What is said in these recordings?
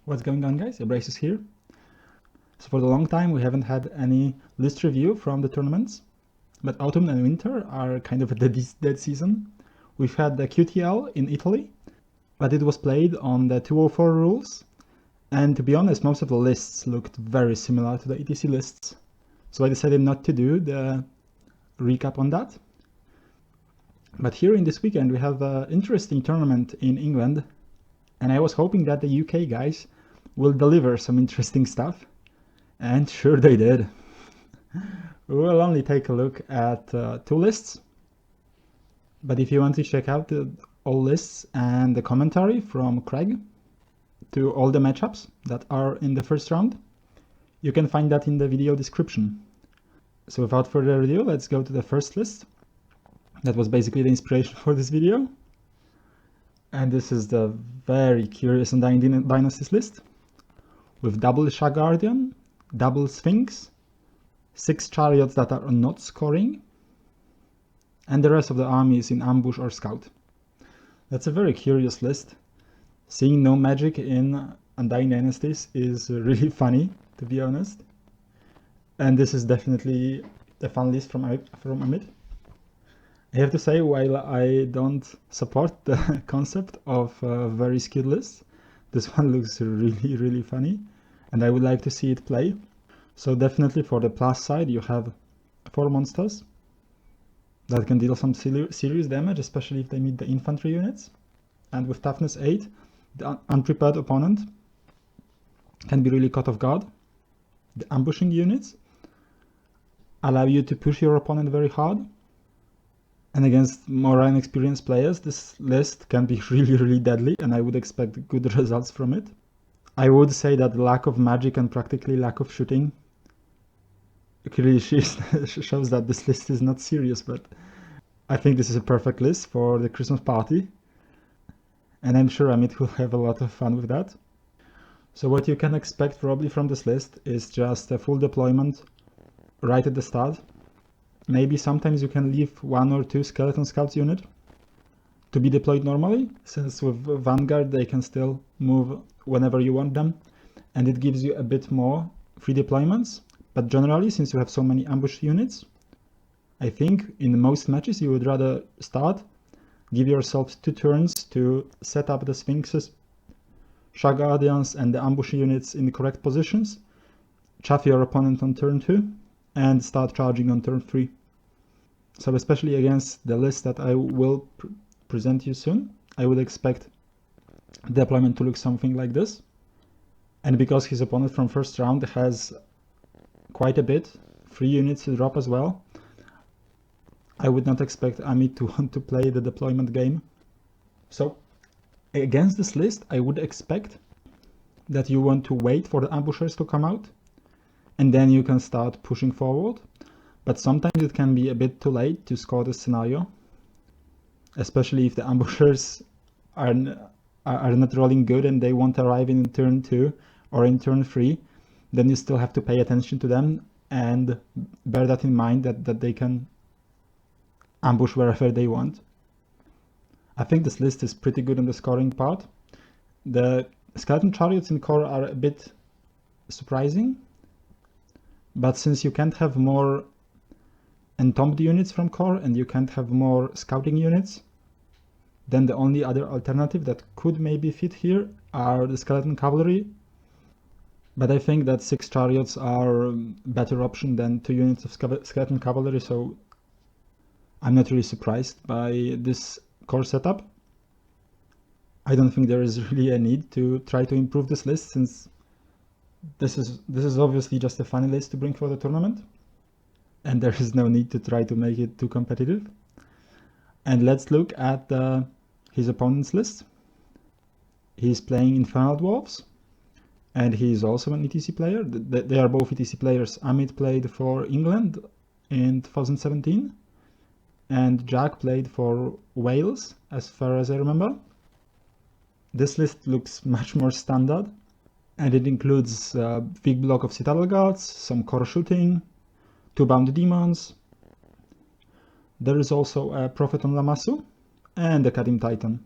What's going on, guys? Abrasius here. So for a long time we haven't had any list review from the tournaments, but autumn and winter are kind of a dead season. We've had the QTL in Italy, but it was played on the 204 rules, and to be honest, most of the lists looked very similar to the ETC lists. So I decided not to do the recap on that. But here in this weekend we have an interesting tournament in England, and I was hoping that the UK guys will deliver some interesting stuff, and sure they did. We'll only take a look at two lists, but if you want to check out all lists and the commentary from Craig to all the matchups that are in the first round, you can find that in the video description. So without further ado, let's go to the first list. That was basically the inspiration for this video. And this is the very curious Undying Dynasties list with double Shag Guardian, double Sphinx, 6 chariots that are not scoring, and the rest of the army is in ambush or scout. That's a very curious list. Seeing no magic in Undying Dynasties is really funny, to be honest. And this is definitely a fun list from Amit. I have to say, while I don't support the concept of very skewed lists, this one looks really funny, and I would like to see it play. So definitely for the plus side, you have 4 monsters that can deal some serious damage, especially if they meet the infantry units. And with toughness 8, the unprepared opponent can be really caught off guard. The ambushing units allow you to push your opponent very hard. And against more inexperienced players, this list can be really deadly, and I would expect good results from it. I would say that the lack of magic and practically lack of shooting clearly shows that this list is not serious, but I think this is a perfect list for the Christmas party, and I'm sure Amit will have a lot of fun with that. So what you can expect probably from this list is just a full deployment right at the start. Maybe sometimes you can leave 1 or 2 skeleton scouts unit to be deployed normally, since with Vanguard they can still move whenever you want them, and it gives you a bit more free deployments. But generally, since you have so many ambush units, I think in most matches you would rather start, give yourselves 2 turns to set up the Sphinxes, Shag Guardians and the ambush units in the correct positions, chaff your opponent on turn 2, and start charging on turn 3. So especially against the list that I will present you soon, I would expect deployment to look something like this. And because his opponent from first round has quite a bit, 3 units to drop as well, I would not expect Amit to want to play the deployment game. So against this list, I would expect that you want to wait for the ambushers to come out, and then you can start pushing forward. But sometimes it can be a bit too late to score this scenario, especially if the ambushers are not rolling good and they won't arrive in turn 2 or in turn 3. Then you still have to pay attention to them and bear that in mind that they can ambush wherever they want. I think this list is pretty good on the scoring part. The skeleton chariots in core are a bit surprising, but since you can't have more entombed units from core and you can't have more scouting units, then the only other alternative that could maybe fit here are the skeleton cavalry. But I think that 6 chariots are a better option than 2 units of skeleton cavalry, so I'm not really surprised by this core setup. I don't think there is really a need to try to improve this list, since this is obviously just a funny list to bring for the tournament, and there is no need to try to make it too competitive. And let's look at his opponent's list. He's playing Infernal Dwarves, and he's also an ETC player. They are both ETC players. Amit played for England in 2017, and Jack played for Wales, as far as I remember. This list looks much more standard, and it includes a big block of Citadel Guards, some core shooting, 2 bound demons. There is also a Prophet on Lamassu and a Kadim Titan.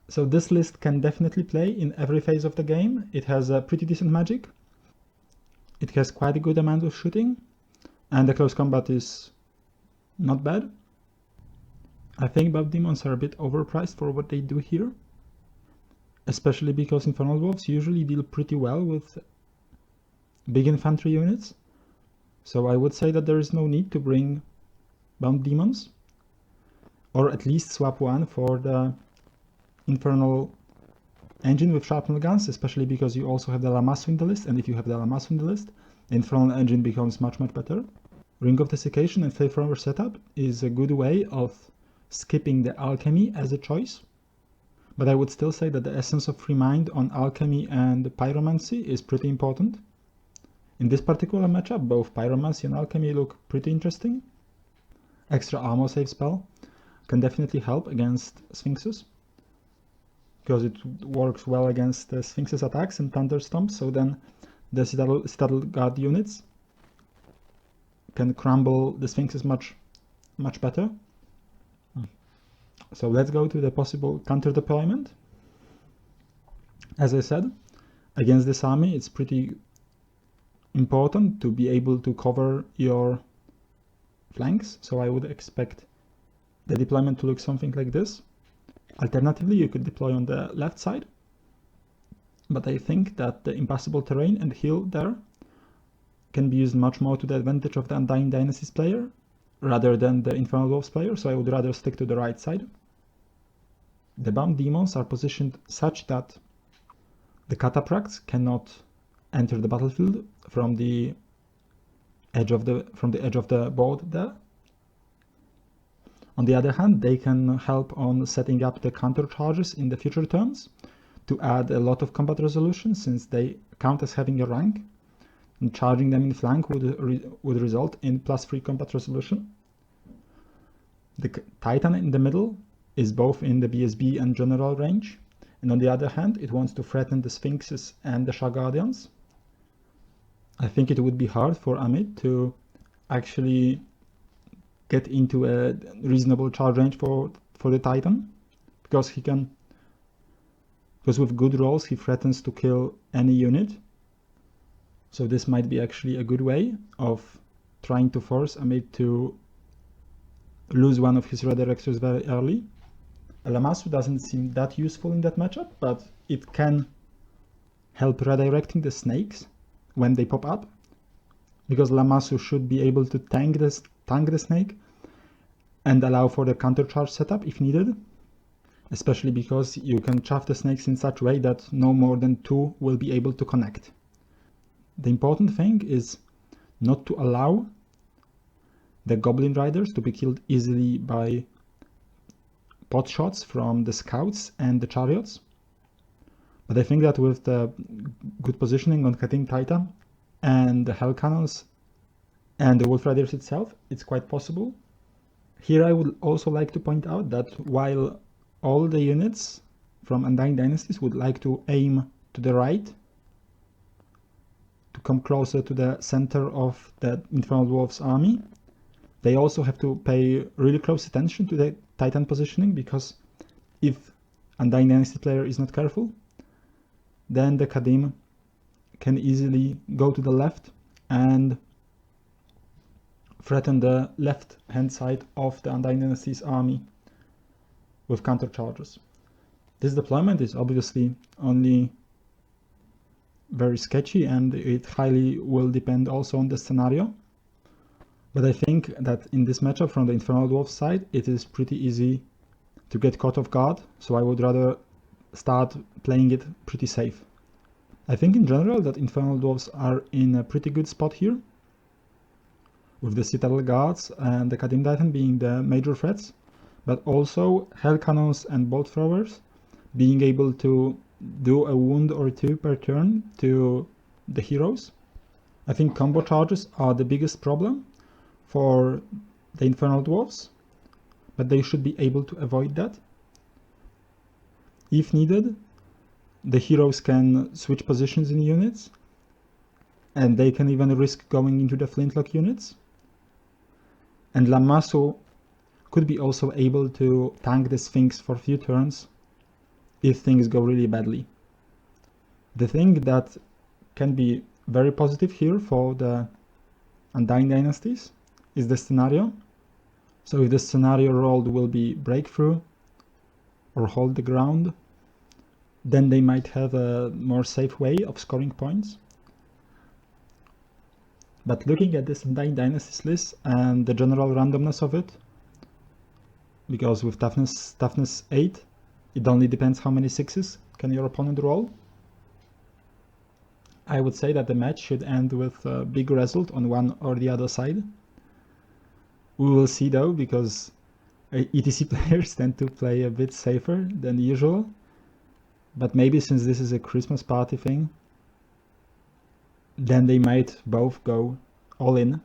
So this list can definitely play in every phase of the game. It has a pretty decent magic. It has quite a good amount of shooting, and the close combat is not bad. I think Buff Demons are a bit overpriced for what they do here, especially because Infernal Dwarves usually deal pretty well with big infantry units. So I would say that there is no need to bring Bound Demons, or at least swap one for the Infernal engine with shrapnel guns, especially because you also have the Lamassu in the list, and if you have the Lamassu in the list, the Infernal engine becomes much better. Ring of Desiccation and Flamethrower setup is a good way of skipping the Alchemy as a choice, but I would still say that the Essence of Free Mind on Alchemy and Pyromancy is pretty important. In this particular matchup, both Pyromancy and Alchemy look pretty interesting. Extra Armor Save spell can definitely help against Sphinxes, because it works well against the Sphinx's attacks and Thunderstorms, so then the Citadel Guard units can crumble the Sphinxes much better. So let's go to the possible counter deployment. As I said, against this army it's pretty important to be able to cover your flanks, so I would expect the deployment to look something like this. Alternatively, you could deploy on the left side, but I think that the impassable terrain and hill there can be used much more to the advantage of the Undying Dynasties player rather than the Infernal Dwarves player, so I would rather stick to the right side. The Bound Demons are positioned such that the Cataphracts cannot enter the battlefield from the edge of the board there. On the other hand, they can help on setting up the counter charges in the future turns to add a lot of combat resolution, since they count as having a rank, and charging them in flank would result in +3 combat resolution. The Titan in the middle is both in the BSB and general range, and on the other hand, it wants to threaten the Sphinxes and the Shah Guardians. I think it would be hard for Amit to actually get into a reasonable charge range for the Titan, because with good rolls he threatens to kill any unit. So this might be actually a good way of trying to force Amit to lose one of his redirectors very early. Lamassu doesn't seem that useful in that matchup, but it can help redirecting the snakes when they pop up, because Lamassu should be able to tank the snake and allow for the countercharge setup if needed, especially because you can chaff the snakes in such a way that no more than 2 will be able to connect. The important thing is not to allow the Goblin Riders to be killed easily by pot shots from the scouts and the chariots, but I think that with the good positioning on Katim Titan and the Hell Cannons and the Wolf Riders itself, it's quite possible. Here I would also like to point out that while all the units from Undying Dynasties would like to aim to the right to come closer to the center of the Infernal Dwarves army, they also have to pay really close attention to the Titan positioning, because if Undying Dynasty player is not careful, then the Kadim can easily go to the left and threaten the left hand side of the Undying Dynasty's army with counter charges. This deployment is obviously only very sketchy, and it highly will depend also on the scenario, but I think that in this matchup from the Infernal Dwarf side it is pretty easy to get caught off guard, so I would rather start playing it pretty safe. I think in general that Infernal Dwarves are in a pretty good spot here, with the Citadel Guards and the Kadim Titan being the major threats, but also Hell Cannons and Bolt Throwers being able to do a wound or 2 per turn to the heroes. I think combo charges are the biggest problem for the Infernal Dwarves, but they should be able to avoid that. If needed, the heroes can switch positions in units, and they can even risk going into the flintlock units. And Lamassu could be also able to tank the Sphinx for a few turns if things go really badly. The thing that can be very positive here for the Undying Dynasties is the scenario. So if the scenario rolled will be breakthrough or hold the ground, then they might have a more safe way of scoring points. But looking at this Undying Dynasties list and the general randomness of it, because with toughness 8, it only depends how many 6s can your opponent roll. I would say that the match should end with a big result on one or the other side. We will see though, because ETC players tend to play a bit safer than usual. But maybe since this is a Christmas party thing, then they might both go all in.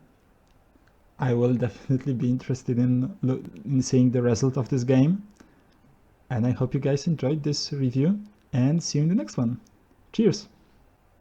I will definitely be interested in seeing the result of this game. And I hope you guys enjoyed this review, and see you in the next one. Cheers!